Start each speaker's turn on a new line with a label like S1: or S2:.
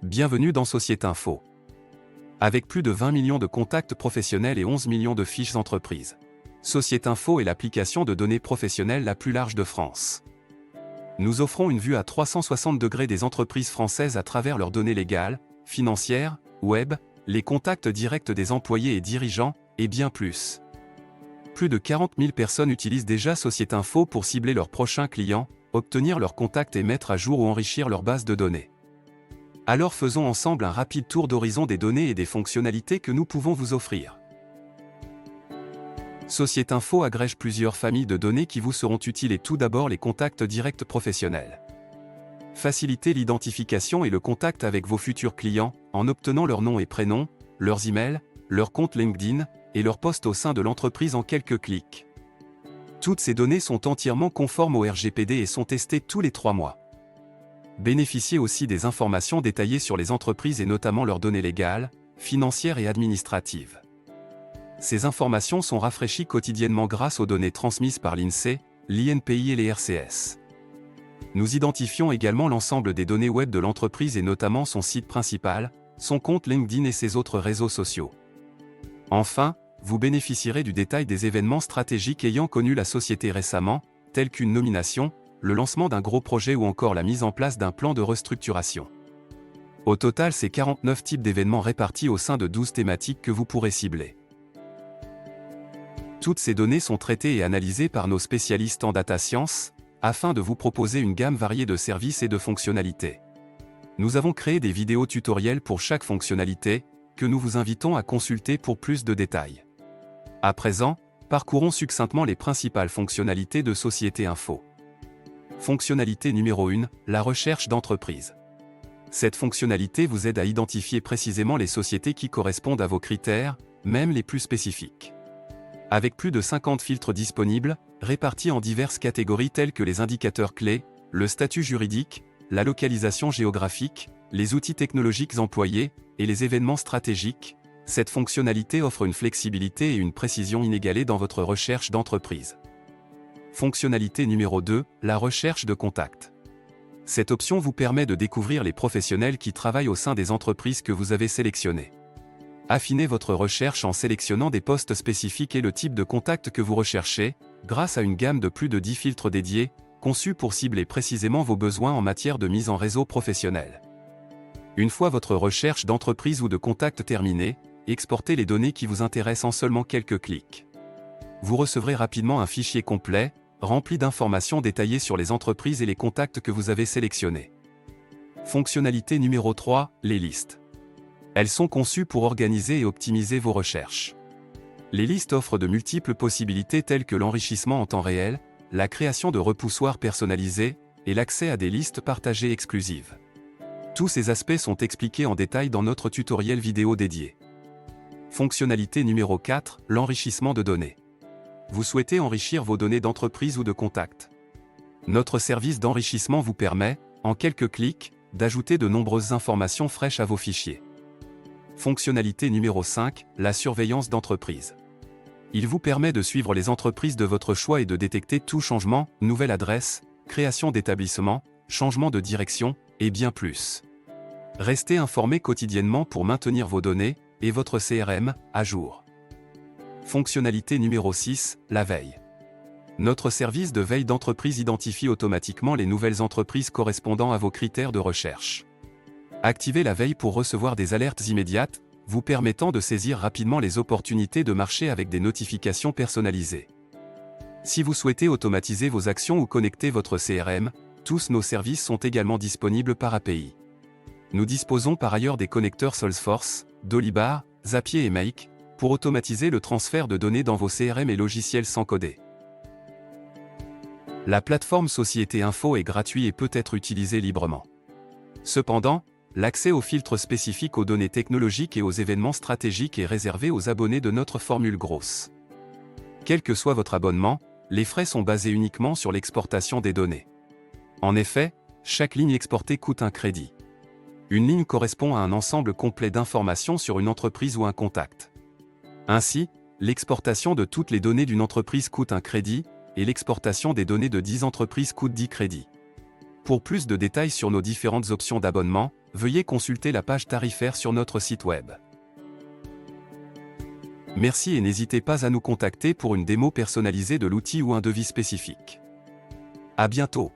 S1: Bienvenue dans Société Info. Avec plus de 20 millions de contacts professionnels et 11 millions de fiches entreprises, Société Info est l'application de données professionnelles la plus large de France. Nous offrons une vue à 360 degrés des entreprises françaises à travers leurs données légales, financières, web, les contacts directs des employés et dirigeants, et bien plus. Plus de 40 000 personnes utilisent déjà Société Info pour cibler leurs prochains clients, obtenir leurs contacts et mettre à jour ou enrichir leur base de données. Alors faisons ensemble un rapide tour d'horizon des données et des fonctionnalités que nous pouvons vous offrir. Société Info agrège plusieurs familles de données qui vous seront utiles et tout d'abord les contacts directs professionnels. Facilitez l'identification et le contact avec vos futurs clients en obtenant leur nom et prénom, leurs emails, leur compte LinkedIn et leur poste au sein de l'entreprise en quelques clics. Toutes ces données sont entièrement conformes au RGPD et sont testées tous les 3 mois. Bénéficiez aussi des informations détaillées sur les entreprises et notamment leurs données légales, financières et administratives. Ces informations sont rafraîchies quotidiennement grâce aux données transmises par l'INSEE, l'INPI et les RCS. Nous identifions également l'ensemble des données web de l'entreprise et notamment son site principal, son compte LinkedIn et ses autres réseaux sociaux. Enfin, vous bénéficierez du détail des événements stratégiques ayant connu la société récemment, tels qu'une nomination, le lancement d'un gros projet ou encore la mise en place d'un plan de restructuration. Au total, c'est 49 types d'événements répartis au sein de 12 thématiques que vous pourrez cibler. Toutes ces données sont traitées et analysées par nos spécialistes en data science, afin de vous proposer une gamme variée de services et de fonctionnalités. Nous avons créé des vidéos tutoriels pour chaque fonctionnalité, que nous vous invitons à consulter pour plus de détails. À présent, parcourons succinctement les principales fonctionnalités de Société Info. Fonctionnalité numéro 1, la recherche d'entreprise. Cette fonctionnalité vous aide à identifier précisément les sociétés qui correspondent à vos critères, même les plus spécifiques. Avec plus de 50 filtres disponibles, répartis en diverses catégories telles que les indicateurs clés, le statut juridique, la localisation géographique, les outils technologiques employés, et les événements stratégiques, cette fonctionnalité offre une flexibilité et une précision inégalées dans votre recherche d'entreprise. Fonctionnalité numéro 2, la recherche de contacts. Cette option vous permet de découvrir les professionnels qui travaillent au sein des entreprises que vous avez sélectionnées. Affinez votre recherche en sélectionnant des postes spécifiques et le type de contact que vous recherchez, grâce à une gamme de plus de 10 filtres dédiés, conçus pour cibler précisément vos besoins en matière de mise en réseau professionnel. Une fois votre recherche d'entreprise ou de contact terminée, exportez les données qui vous intéressent en seulement quelques clics. Vous recevrez rapidement un fichier complet, rempli d'informations détaillées sur les entreprises et les contacts que vous avez sélectionnés. Fonctionnalité numéro 3, les listes. Elles sont conçues pour organiser et optimiser vos recherches. Les listes offrent de multiples possibilités telles que l'enrichissement en temps réel, la création de repoussoirs personnalisés, et l'accès à des listes partagées exclusives. Tous ces aspects sont expliqués en détail dans notre tutoriel vidéo dédié. Fonctionnalité numéro 4, l'enrichissement de données. Vous souhaitez enrichir vos données d'entreprise ou de contact. Notre service d'enrichissement vous permet, en quelques clics, d'ajouter de nombreuses informations fraîches à vos fichiers. Fonctionnalité numéro 5, la surveillance d'entreprise. Il vous permet de suivre les entreprises de votre choix et de détecter tout changement, nouvelle adresse, création d'établissement, changement de direction, et bien plus. Restez informé quotidiennement pour maintenir vos données, et votre CRM, à jour. Fonctionnalité numéro 6, la veille. Notre service de veille d'entreprise identifie automatiquement les nouvelles entreprises correspondant à vos critères de recherche. Activez la veille pour recevoir des alertes immédiates, vous permettant de saisir rapidement les opportunités de marché avec des notifications personnalisées. Si vous souhaitez automatiser vos actions ou connecter votre CRM, tous nos services sont également disponibles par API. Nous disposons par ailleurs des connecteurs Salesforce, Dolibar, Zapier et Make, pour automatiser le transfert de données dans vos CRM et logiciels sans coder. La plateforme Société Info est gratuite et peut être utilisée librement. Cependant, l'accès aux filtres spécifiques aux données technologiques et aux événements stratégiques est réservé aux abonnés de notre formule grosse. Quel que soit votre abonnement, les frais sont basés uniquement sur l'exportation des données. En effet, chaque ligne exportée coûte un crédit. Une ligne correspond à un ensemble complet d'informations sur une entreprise ou un contact. Ainsi, l'exportation de toutes les données d'une entreprise coûte un crédit, et l'exportation des données de 10 entreprises coûte 10 crédits. Pour plus de détails sur nos différentes options d'abonnement, veuillez consulter la page tarifaire sur notre site web. Merci et n'hésitez pas à nous contacter pour une démo personnalisée de l'outil ou un devis spécifique. À bientôt.